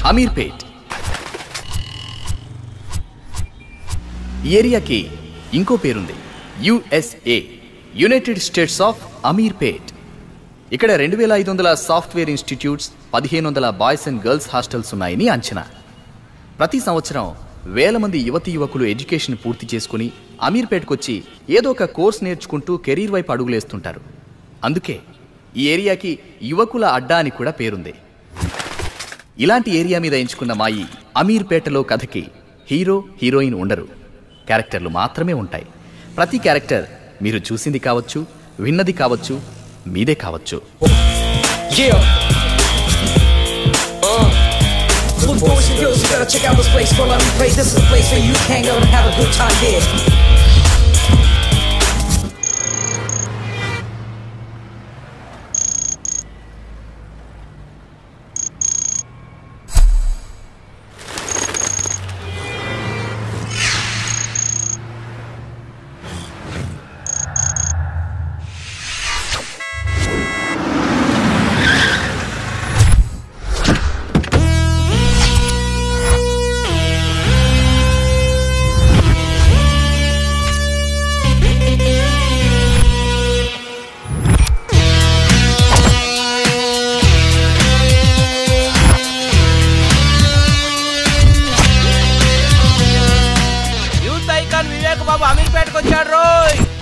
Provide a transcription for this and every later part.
అమీర్పేట్. ఈ ఏరియాకి ఇంకో పేరుంది, USA, United states of Ameerpet. ఇక్కడ 2500 software institutes, 1500 boys and girls hostels ఉన్నాయని అంచనా. ప్రతి సంవత్సరం వేల మంది యువతీ యువకులు ఎడ్యుకేషన్ పూర్తి చేసుకుని అమీర్పేట్కు వచ్చి ఏదో ఒక కోర్స్ నేర్చుకుంటూ కెరీర్ వైపు అడుగులేస్తుంటారు. అందుకే ఈ ఏరియాకి యువకుల అడ్డా అని కూడా పేరుంది. ఇలాంటి ఏరియా మీద ఎంచుకున్న మా ఈ అమీర్పేటలో కథకి హీరో హీరోయిన్ ఉండరు, క్యారెక్టర్లు మాత్రమే ఉంటాయి. ప్రతి క్యారెక్టర్ మీరు చూసింది కావచ్చు, విన్నది కావచ్చు, మీదే కావచ్చు. Boys and girls, you gotta check out this place called Ameerpet. This is a place where you hang out and have a good time here.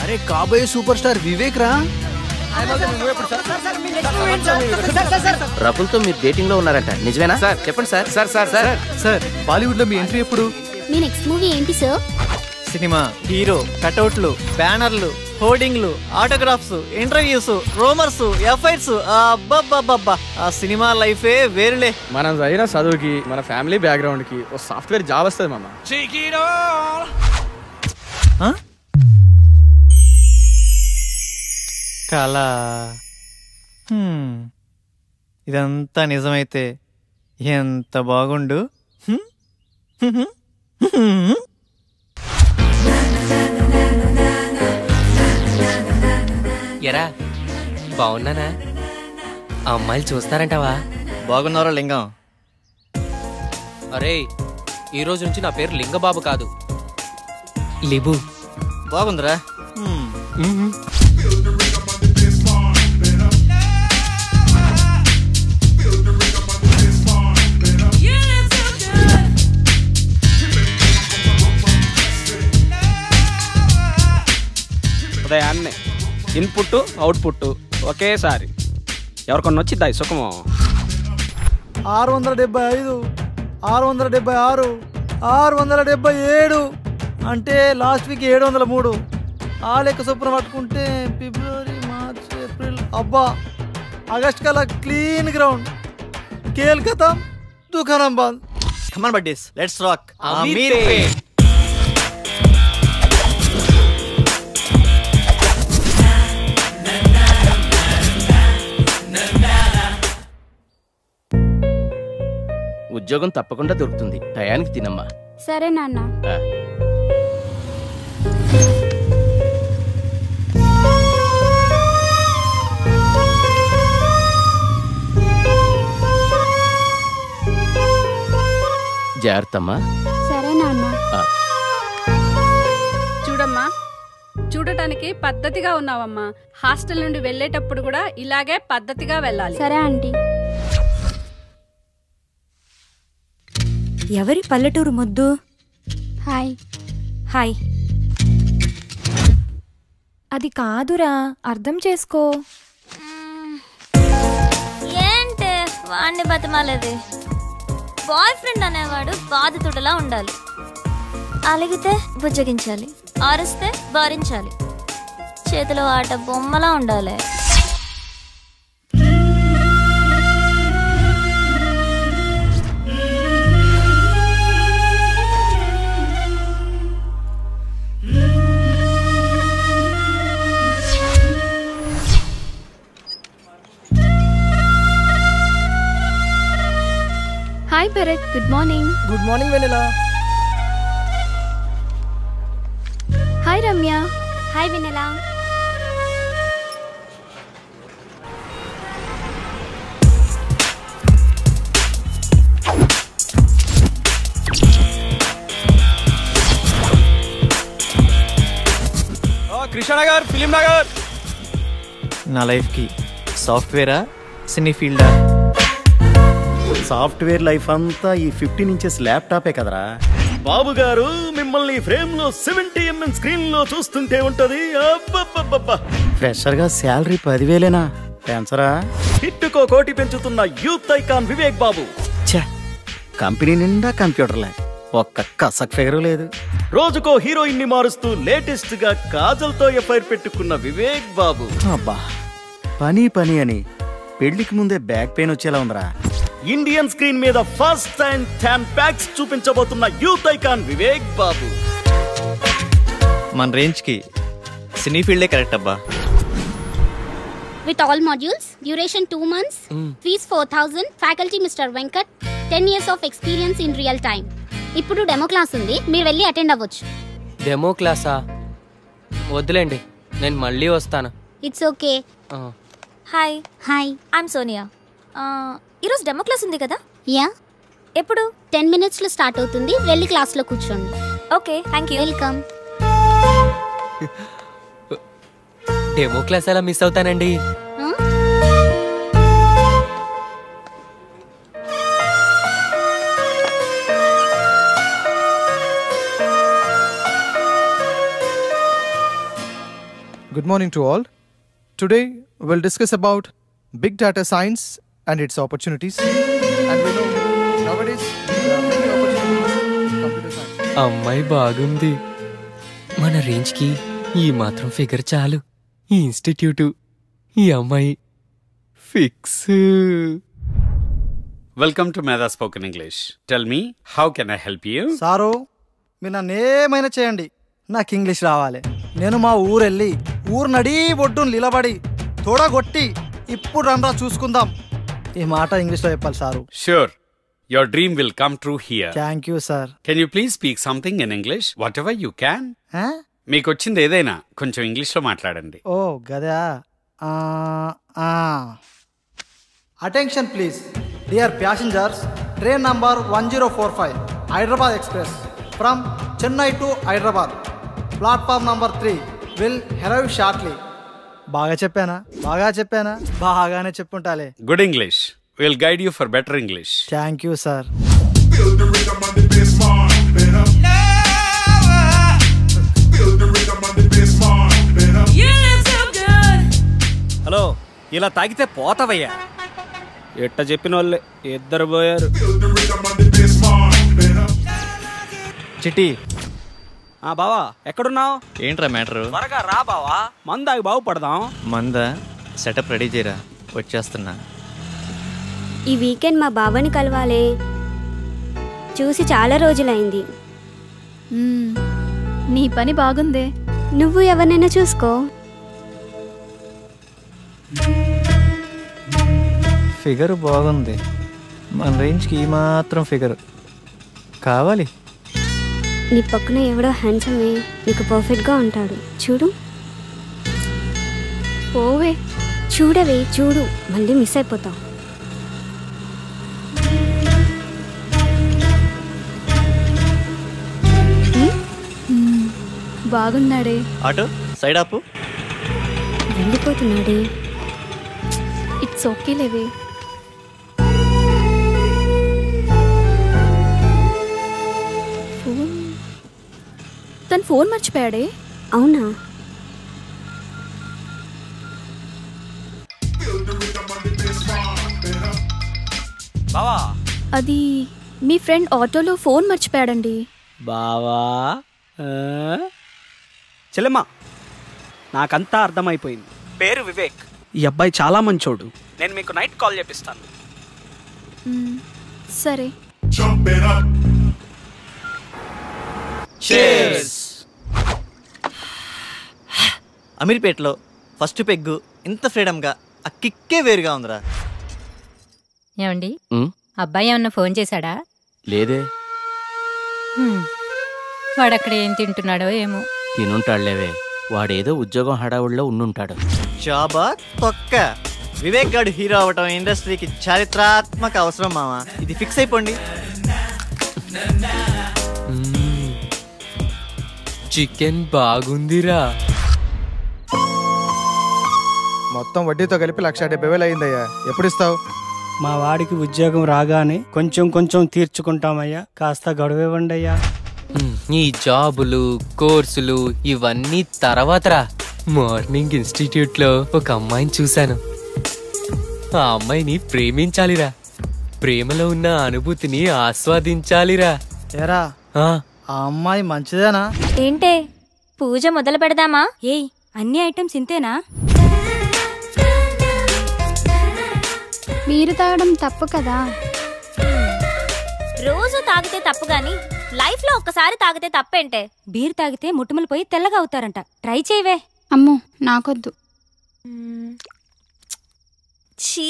అరే కాబోయే సూపర్ స్టార్ వివేక్ రా. రకుల్తో మీరు డేటింగ్ లో ఉన్నారంట, నిజమేనా సార్? చెప్పండి sir. Sir sir sir sir Bollywood లో మీ entry ఎప్పుడు? మీ నెక్స్ట్ మూవీ ఏంటి సార్? సినిమా హీరో, కటౌట్లు, బ్యానర్లు, హోర్డింగ్లు, ఆటోగ్రాఫ్స్, ఇంటర్వ్యూస్, రోమర్స్, ఎఫ్ఐఆర్స్. అబ్బబ్బబ్బబ్బా, ఆ సినిమా లైఫే వేరులే. మనం చదివిన చదువుకి, మన ఫ్యామిలీ బ్యాక్గ్రౌండ్ కి ఓ సాఫ్ట్వేర్ జాబ్ వస్తుంది మామ. కళ. ఇదంతా నిజమైతే ఎంత బాగుండు. ఎరా బాగున్నానా? అమ్మాయిలు చూస్తారంటావా? బాగున్నారా లింగం? అరే ఈ రోజు నుంచి నా పేరు లింగబాబు కాదు, లిబు. బాగుందిరా. ఉదయాన్నే ఇన్పుట్ అవుట్పుట్ ఒకేసారి ఎవరికొన్న వచ్చిద్దా ఈ సుఖము? 675, 676, 677 అంటే లాస్ట్ వీక్ 703. ఆ లెక్క చొప్పున పట్టుకుంటే ఫిబ్రవరి, మార్చ్, ఏప్రిల్, అబ్బా ఆగస్ట్ కల్లా క్లీన్ గ్రౌండ్. కేల్ ఖతం, దుకాణం బంద్. Come on buddies, let's rock Ameerpet. ఉద్యోగం తప్పకుండా దొరుకుతుంది, టయానికి తినమ్మా. సరే నాన్న. జాగ్రత్తమ్మా. సరే నాన్న. చూడమ్మా, చూడటానికి పద్ధతిగా ఉన్నావమ్మా. హాస్టల్ నుండి వెళ్ళేటప్పుడు కూడా ఇలాగే పద్ధతిగా వెళ్ళాలి. సరే ఆంటీ. ఎవరి పల్లెటూరు ముద్దు? హాయ్. హాయ్. అది కాదురా, అర్థం చేసుకో. ఏంటి వాడిని బతిమాలేది? బాయ్ ఫ్రెండ్ అనేవాడు బాధితుడిలా ఉండాలి. అలిగితే బుజ్జగించాలి, ఆరిస్తే భరించాలి, చేతిలో ఆట బొమ్మలా ఉండాలి. Hi Bharat, good morning. Good morning Vennela. Hi Ramya. Hi Vennela. Ushanagar, Film Nagar. నా లైఫ్కి సాఫ్ట్వేరా సినీ ఫీల్డా? సాఫ్ట్వేర్ లైఫ్ అంతా ఈ 15 ఇంచెస్ ల్యాప్టాపే కదరా. బాబు గారు మిమ్మల్ని ఫ్రేమ్ లో 70mm స్క్రీన్ లో చూస్తుంటే ఉంటది. ఫ్రెషర్ గా శాలరీ 10,000 పెంచరా? హిట్టుకో కోటి పెంచుతున్న యూత్ ఐకాన్ వివేక్ బాబు. కంపెనీ నిండా కంప్యూటర్లే, ఒక్క కసక్ ఫిగరు లేదు. రోజుకో హీరోయిన్ ని మారుస్తూ లేటెస్ట్ గా కాజల్ తో ఎఫ్ఐఆర్ పెట్టుకున్న వివేక్ బాబు. అబ్బా పని పని అని పెళ్లికి ముందే బ్యాక్ పెయిన్ వచ్చేలా ఉందిరా. ఇండియన్ స్క్రీన్ మీద ఫస్ట్ టైం 10 packs చూపించబోతున్న యూత్ ఐకాన్ వివేక్ బాబు. మన రేంజ్ కి సినీ ఫీల్డే కరెక్ట్ అబ్బా. With all modules, duration 2 months, fees 4,000, faculty Mr. Venkat, 10 years of experience in real time. ఇప్పుడు డెమో క్లాస్ ఉంది, మీరు వెళ్ళి అటెండ్ అవ్వచ్చు. డెమో క్లాసా? వద్దులేండి, నేను మళ్ళీ వస్తాను. It's okay. Hi hi, I'm Sonia. ఈరోజు డెమో క్లాస్ ఉంది కదా? యా. ఎప్పుడు? 10 minutes లో స్టార్ట్ అవుతుంది, వెళ్ళి క్లాస్లో కూర్చోండి. Okay, thank you. Welcome. Demo class ఎలా మిస్ అవుతానండి? Good morning to all. Today we'll discuss about big data science and its opportunities. And we know nowadays there are many opportunities in computer science. అమ్మాయి బాగుంది. మన రేంజ్కి ఈ మాత్రం figure చాలు. ఈ ఇన్స్టిట్యూటు, ఈ అమ్మాయి ఫిక్స్. వెల్కమ్ టు మేధా spoken English. Tell me, how can I help you? Sir, మీరు నన్ను ఏమైనా చేయండి, నాకు ఇంగ్లీష్ రావాలి. నేను మా ఊరెళ్ళి ఊరు నడి ఒడ్డును నిలబడి తోడగొట్టి ఇప్పుడు రండ్రా చూసుకుందాం ఈ మాట ఇంగ్లీష్లో చెప్పాలి sir. Sure. Your dream will come true here. Thank you sir. Can you please speak something in English? Whatever you can. మీకు వచ్చింది ఏదైనా కొంచెం ఇంగ్లీష్లో మాట్లాడండి. ఓ గదా. Attention please dear passengers, train number 1045 Hyderabad express from Chennai to Hyderabad, platform number 3 will arrive shortly. బాగా చెప్పానా? బాగానే చెప్పుంటాలే. Good English. We'll guide you for better English. Thank you sir. Hello, ఇలా తాగితే పోతావయ్యా. ఎట్ట చెప్పిన వాళ్ళే ఇద్దరు పోయారు. చిట్టి. బావా ఎక్కడున్నావు? ఏంట్రా మ్యాటర్? త్వరగా రా బావా, మందాగి బాగుపడదాం. మందా సెటప్ రెడీ చేయరా, వచ్చేస్తున్నా. ఈ వీకెండ్ మా బాబాని కలవాలే, చూసి చాలా రోజులైంది. నీ పని బాగుందే. నువ్వు ఎవరినైనా చూసుకో. ఫిగర్ బాగుంది, మన రేంజ్కి ఈ మాత్రం ఫిగర్ కావాలి. నీ పక్కన ఎవడో హ్యాండ్సమే నీకు పర్ఫెక్ట్గా ఉంటాడు, చూడు. పోవే. చూడవే, చూడు, మళ్ళీ మిస్ అయిపోతావు. బాగున్నాడే. ఆటో సైడ్ ఆపు. వెళ్ళిపోతున్నాడే. ఇట్స్ ఓకే లేవే. తన ఫోన్ మర్చిపోయాడే. అవునా? బావా, అది మీ ఫ్రెండ్ ఆటోలో ఫోన్ మర్చిపోయాడండి. బావా చెల్లెమ్మ, నాకంతా అర్థమైపోయింది. పేరు వివేక్, ఈ అబ్బాయి చాలా మంచోడు. నేను మీకు నైట్ కాల్ చేపిస్తాను. సరే. అమీర్పేటలో ఫస్ట్ పెగ్గు ఇంత ఫ్రీడమ్గా ఆ కిక్కే వేరుగా ఉందిరా. ఏమండి, అబ్బాయి ఏమన్నా ఫోన్ చేశాడా? లేదే. వాడక్కడ ఏం తింటున్నాడో ఏమో. తినుంటాడులేవే, వాడేదో ఉద్యోగం హడావుడిలో ఉండుంటాడు. జాబా తొక్క. వివేక్ గాడు హీరో అవటం ఇండస్ట్రీకి చారిత్రాత్మక అవసరం మామా, ఇది ఫిక్స్ అయిపోండి. చికెన్ బాగుందిరా. మొత్తం వడ్డీతో కలిపి 1,70,000 అయిందయ్యా. ఎప్పుడు ఇస్తావు? మా వాడికి ఉద్యోగం రాగానే కొంచెం కొంచెం తీర్చుకుంటామయ్యా. కాస్త గడువివ్వండి అయ్యా. ఈ జాబులు కోర్సులు ఇవన్నీ తర్వాతరా. మార్నింగ్ ఇన్స్టిట్యూట్ లో ఒక అమ్మాయిని చూశాను. ఆ అమ్మాయిని ప్రేమించాలిరా. ప్రేమలో ఉన్న అనుభూతిని ఆస్వాదించాలిరా. ఏరా ఆ అమ్మాయి మంచిదేనా? ఏంటే పూజ మొదలు పెడదామా? ఏయ్ అన్ని ఐటమ్స్ ఇంతేనా? మీరు తాగడం తప్పు కదా. రోజు తాగితే తప్పు గాని లైఫ్ లో ఒక్కసారి తాగితే తప్పేంటే? బీర్ తాగితే ముట్టుములు పోయి తెల్లగా అవుతారంట. ట్రై చేయవే. అమ్మో నాకొద్దు. ఛీ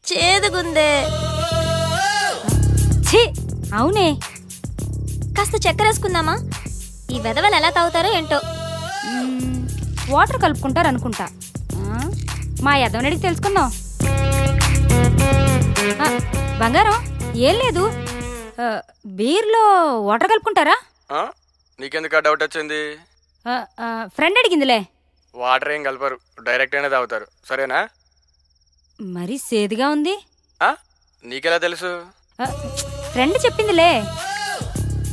చేదుగుందే. ఛీ అవునే. కాస్త చక్కెర వేసుకుందామా? ఈ వెదవలు ఎలా తాగుతారో ఏంటో. వాటర్ కలుపుకుంటారు అనుకుంటా. మా యదవనడికి తెలుసుకుందాం. బంగారం ఏం లేదు, బీర్లో వాటర్ కలుపుకుంటారా? నీకెందుకు ఆ డౌట్ వచ్చింది? ఫ్రెండ్ అడిగిందిలే. వాటర్ ఏం కలపరు, డైరెక్ట్ అయినా తాగుతారు. సరేనా? మరి సేదుగా ఉంది. నీకెలా తెలుసు? ఫ్రెండ్ చెప్పిందిలే.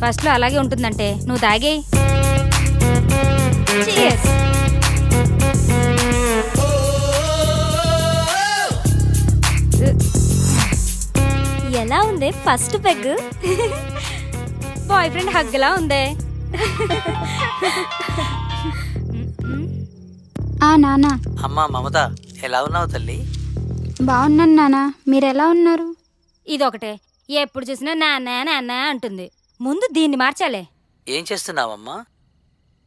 ఫస్ట్ లో అలాగే ఉంటుందంటే నువ్వు తాగేయ్. ఎలా ఉంది ఫస్ట్ పెగ్? బాయ్ ఫ్రెండ్ హగ్లా ఉందే. నానా. అమ్మా మమత ఎలా ఉన్నావు తల్లి? బాగున్నాను నానా, మీరెలా ఉన్నారు? ఇదొకటే ఎప్పుడు చూసినా నాన్న నాన్న అంటుంది. ముందు దీన్ని మార్చాలే. ఏం చేస్తున్నావమ్మా?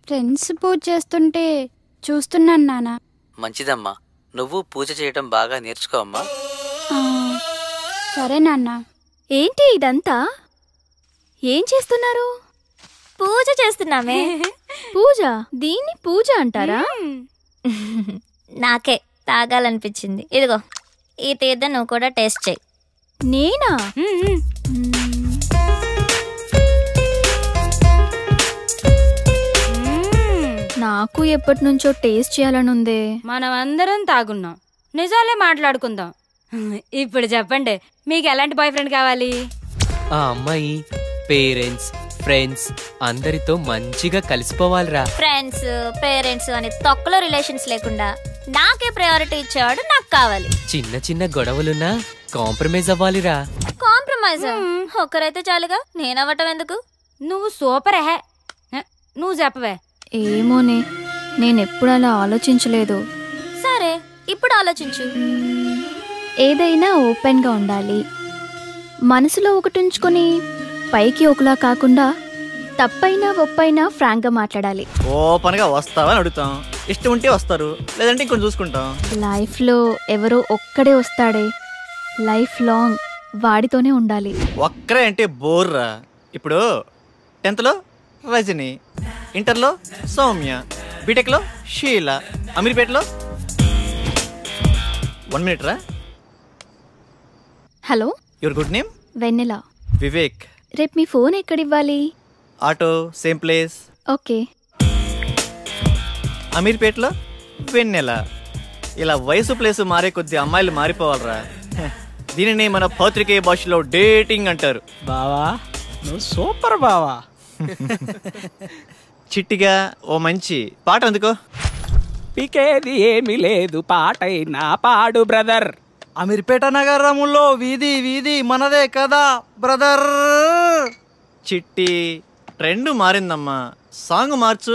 ఫ్రెండ్స్ పూజ చేస్తుంటే చూస్తున్నాను నానా. మంచిదమ్మా, నువ్వు పూజ చేయటం బాగా నేర్చుకో అమ్మా. సరే నాన్న. ఏంటి ఇదంతా? ఏం చేస్తున్నారు? పూజ చేస్తున్నామే. పూజ? దీన్ని పూజ అంటారా? నాకే తాగాలనిపించింది. ఇదిగో ఈ తీర్థం నువ్వు కూడా టేస్ట్ చేయి. నేనా? నాకు ఎప్పటి నుంచో టేస్ట్ చేయాలనుందే. మనం అందరం తాగున్నాం, నిజాలే మాట్లాడుకుందాం. ఇప్పుడు చెప్పండి, మీకు ఎలాంటి బాయ్ ఫ్రెండ్ కావాలి? ఆ అమ్మాయి పేరెంట్స్ ఫ్రెండ్స్ అందరితో మంచిగా కలిసిపోవాలిరా. ఫ్రెండ్స్ పేరెంట్స్ అని తొక్కలో రిలేషన్స్ లేకుండా నాకే ప్రయారిటీ ఇచ్చేవాడు నాకు కావాలి. చిన్న చిన్న గొడవలున్నా కాంప్రమైజ్ అవ్వాలిరా. కాంప్రమైజ్ ఒక్కరైతే చాలుగా, నేనవ్వటం ఎందుకు? నువ్వు సూపర్ హే. నువ్వు చెప్పవే. ఏమోనే, నేనెప్పుడు అలా ఆలోచించలేదు. సరే ఇప్పుడు ఆలోచించు. ఏదైనా ఓపెన్గా ఉండాలి. మనసులో ఒకటి ఉంచుకొని పైకి ఒకలా కాకుండా తప్పైనా ఒప్పైనా ఫ్రాంక్గా మాట్లాడాలి. ఓపెన్గా వస్తావా అని అడుగుతాం. ఇష్టం ఉంటే వస్తారు, లేదంటే ఇంకొంచెం చూసుకుంటాం. లైఫ్లో ఎవరో ఒక్కడే వస్తాడే, లైఫ్ లాంగ్ వాడితోనే ఉండాలి. ఒక్కరే అంటే బోర్రా. ఇప్పుడు 10th రజని, ఇంటర్లో సౌమ్య, బీటెక్లో షీల, అమీర్పేటలో 1 minute రా. Hello, your good name? Vennela. Vivek. రేపు మీ ఫోన్ ఎక్కడివ్వాలి? Auto same place. ఓకే. అమీర్పేటలో వెన్నెల. ఇలా వయసు ప్లేసు మారే కొద్ది అమ్మాయిలు మారిపోవాలరా. దీనిని మన పత్రికేయ భాషలో డేటింగ్ అంటారు. బావా నువ్వు సూపర్ బావా. చిట్టిగా ఓ మంచి పాట అందుకో. పీకేది ఏమీ లేదు, పాటైనా పాడు బ్రదర్. అమీర్పేట నగరములో వీధి వీధి మనదే కదా బ్రదర్. చిట్టి ట్రెండ్ మారిందమ్మా, సాంగ్ మార్చు.